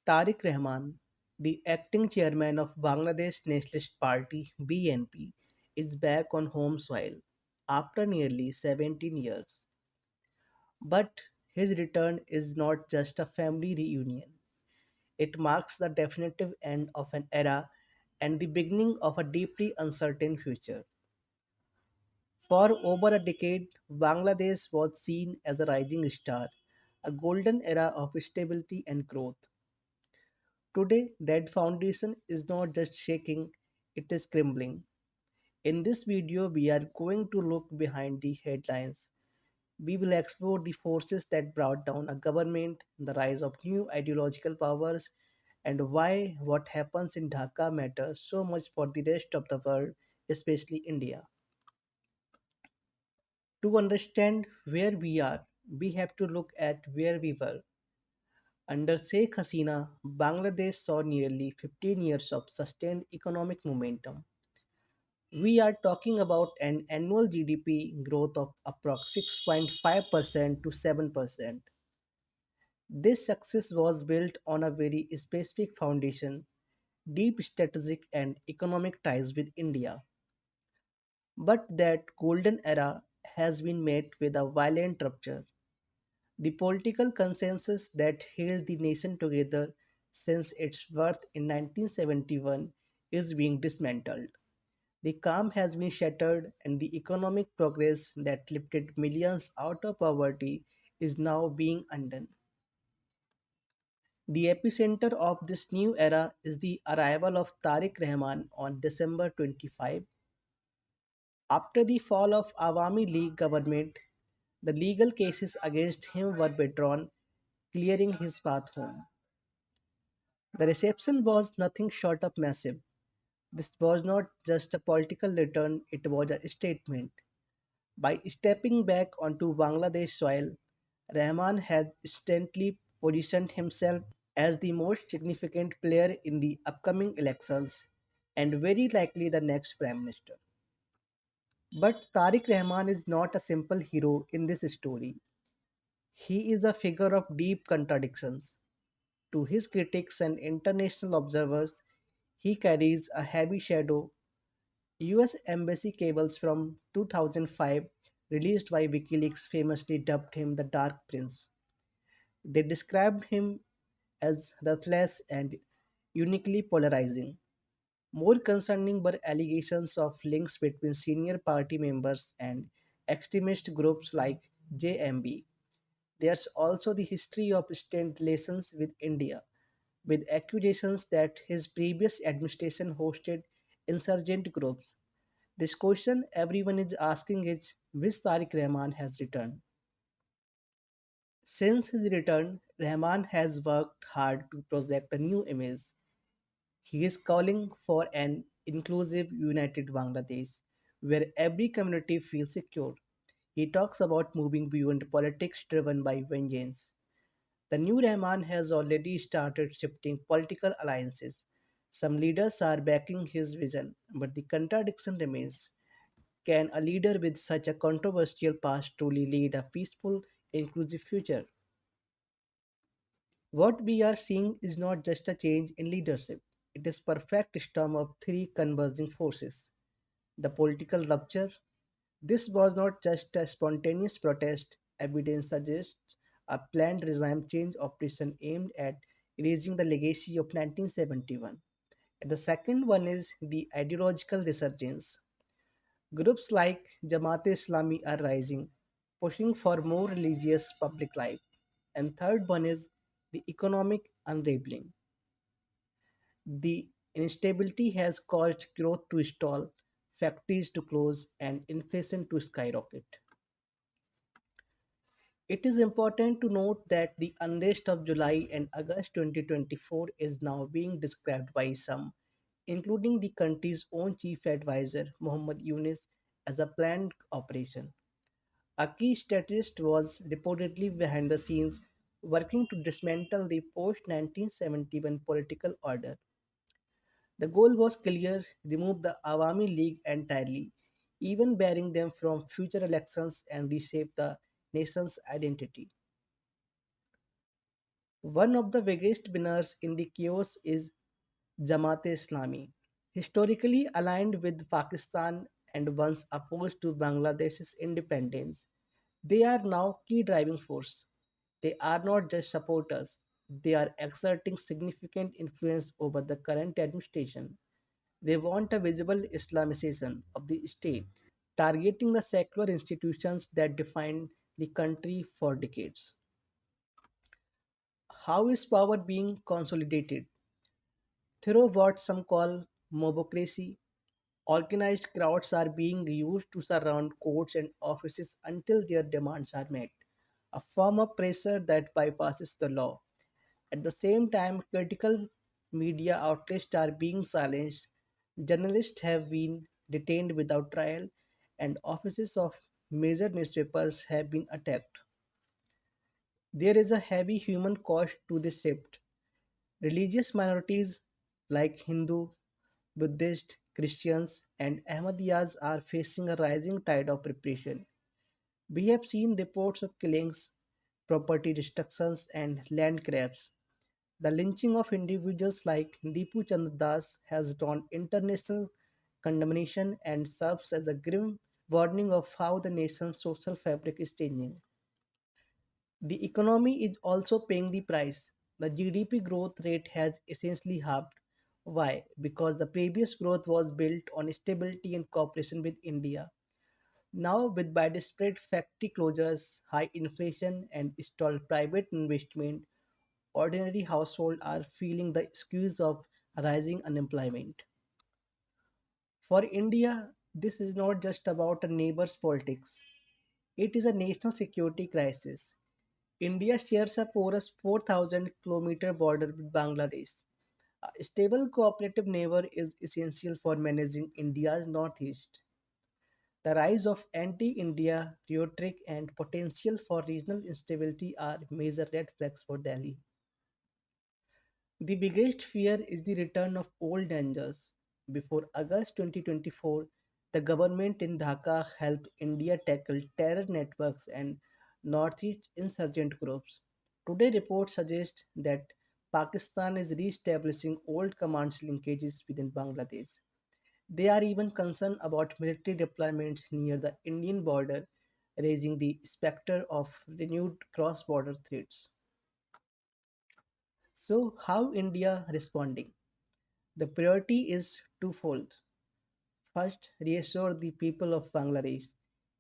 Tarique Rahman, the acting chairman of Bangladesh Nationalist Party (BNP), is back on home soil after nearly 17 years. But his return is not just a family reunion. It marks the definitive end of an era and the beginning of a deeply uncertain future. For over a decade, Bangladesh was seen as a rising star, a golden era of stability and growth. Today, that foundation is not just shaking, it is crumbling. In this video, we are going to look behind the headlines. We will explore the forces that brought down a government, the rise of new ideological powers, and why what happens in Dhaka matters so much for the rest of the world, especially India. To understand where we are, we have to look at where we were. Under Sheikh Hasina, Bangladesh saw nearly 15 years of sustained economic momentum. We are talking about an annual GDP growth of approx 6.5% to 7%. This success was built on a very specific foundation, deep strategic and economic ties with India. But that golden era has been met with a violent rupture. The political consensus that held the nation together since its birth in 1971 is being dismantled. The calm has been shattered, and the economic progress that lifted millions out of poverty is now being undone. The epicenter of this new era is the arrival of Tariq Rahman on December 25. After the fall of Awami League government, the legal cases against him were withdrawn, clearing his path home. The reception was nothing short of massive. This was not just a political return, it was a statement. By stepping back onto Bangladesh soil, Rahman had instantly positioned himself as the most significant player in the upcoming elections and very likely the next prime minister. But Tariq Rahman is not a simple hero in this story. He is a figure of deep contradictions. To his critics and international observers, he carries a heavy shadow. US Embassy cables from 2005, released by WikiLeaks, famously dubbed him the Dark Prince. They described him as ruthless and uniquely polarizing. More concerning were allegations of links between senior party members and extremist groups like JMB. There's also the history of strained relations with India, with accusations that his previous administration hosted insurgent groups. This question everyone is asking is which Tariq Rahman has returned. Since his return, Rahman has worked hard to project a new image. He is calling for an inclusive, united Bangladesh where every community feels secure. He talks about moving beyond politics driven by vengeance. The new Rahman has already started shifting political alliances. Some leaders are backing his vision, but the contradiction remains. Can a leader with such a controversial past truly lead a peaceful, inclusive future? What we are seeing is not just a change in leadership, it is perfect storm of three converging forces. The political rupture. This was not just a spontaneous protest, evidence suggests a planned regime change operation aimed at erasing the legacy of 1971. And the second one is the ideological resurgence. Groups like Jamaat-e-Islami are rising, pushing for more religious public life. And third one is the economic unraveling. The instability has caused growth to stall, factories to close, and inflation to skyrocket. It is important to note that the unrest of July and August 2024 is now being described by some, including the country's own chief advisor Muhammad Yunus, as a planned operation. A key strategist was reportedly behind the scenes working to dismantle the post 1971 political order. The goal was clear: remove the Awami League entirely, even barring them from future elections and reshape the nation's identity. One of the biggest winners in the chaos is Jamaat-e-Islami. Historically aligned with Pakistan and once opposed to Bangladesh's independence, they are now key driving force. They are not just supporters, they are exerting significant influence over the current administration. They want a visible Islamization of the state, targeting the secular institutions that define the country for decades. How is power being consolidated? Through what some call mobocracy, organized crowds are being used to surround courts and offices until their demands are met, a form of pressure that bypasses the law. At the same time, critical media outlets are being silenced, journalists have been detained without trial, and offices of major newspapers have been attacked. There is a heavy human cost to this shift. Religious minorities like Hindu, Buddhist, Christians, and Ahmadiyas are facing a rising tide of repression. We have seen reports of killings, property destructions, and land grabs. The lynching of individuals like Deepu Chandra Das has drawn international condemnation and serves as a grim warning of how the nation's social fabric is changing. The economy is also paying the price. The GDP growth rate has essentially halved. Why? Because the previous growth was built on stability and cooperation with India. Now, with widespread factory closures, high inflation, and stalled private investment, ordinary households are feeling the squeeze of rising unemployment. For India, this is not just about a neighbor's politics, it is a national security crisis. India shares a porous 4,000-kilometer border with Bangladesh. A stable cooperative neighbor is essential for managing India's northeast. The rise of anti India rhetoric and potential for regional instability are major red flags for Delhi. The biggest fear is the return of old dangers. Before August 2024, the government in Dhaka helped India tackle terror networks and Northeast insurgent groups. Today, reports suggest that Pakistan is re-establishing old commands linkages within Bangladesh. They are even concerned about military deployments near the Indian border, raising the specter of renewed cross-border threats. So, how India responding? The priority is twofold. First, reassure the people of Bangladesh.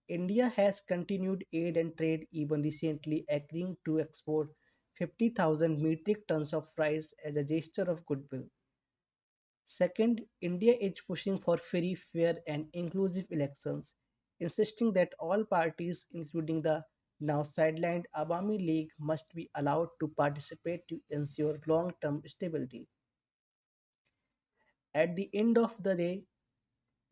India has continued aid and trade, even recently agreeing to export 50,000 metric tons of rice as a gesture of goodwill. Second, India is pushing for free, fair, and inclusive elections, insisting that all parties, including the now sidelined Awami League, must be allowed to participate to ensure long term stability. At the end of the day,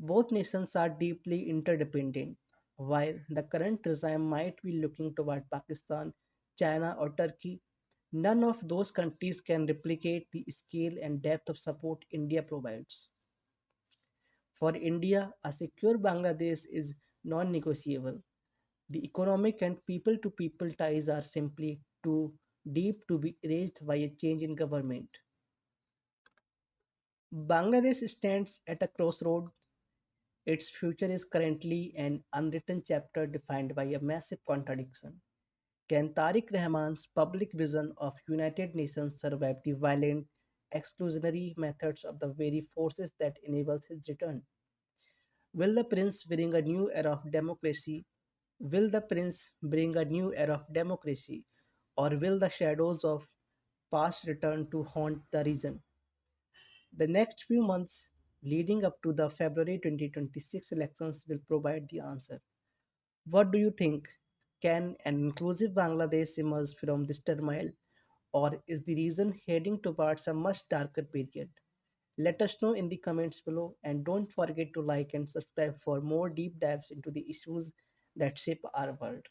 both nations are deeply interdependent. While the current regime might be looking toward Pakistan, China, or Turkey, none of those countries can replicate the scale and depth of support India provides. For India, a secure Bangladesh is non negotiable. The economic and people to people ties are simply too deep to be erased by a change in government. Bangladesh stands at a crossroad. Its future is currently an unwritten chapter defined by a massive contradiction. Can Tariq Rahman's public vision of United Nations survive the violent, exclusionary methods of the very forces that enables his return? Will the prince bring a new era of democracy? Will the prince bring a new era of democracy? Or will the shadows of past return to haunt the region? The next few months leading up to the February 2026 elections will provide the answer. What do you think? Can an inclusive Bangladesh emerge from this turmoil, or is the region heading towards a much darker period? Let us know in the comments below, and don't forget to like and subscribe for more deep dives into the issues that shape our world.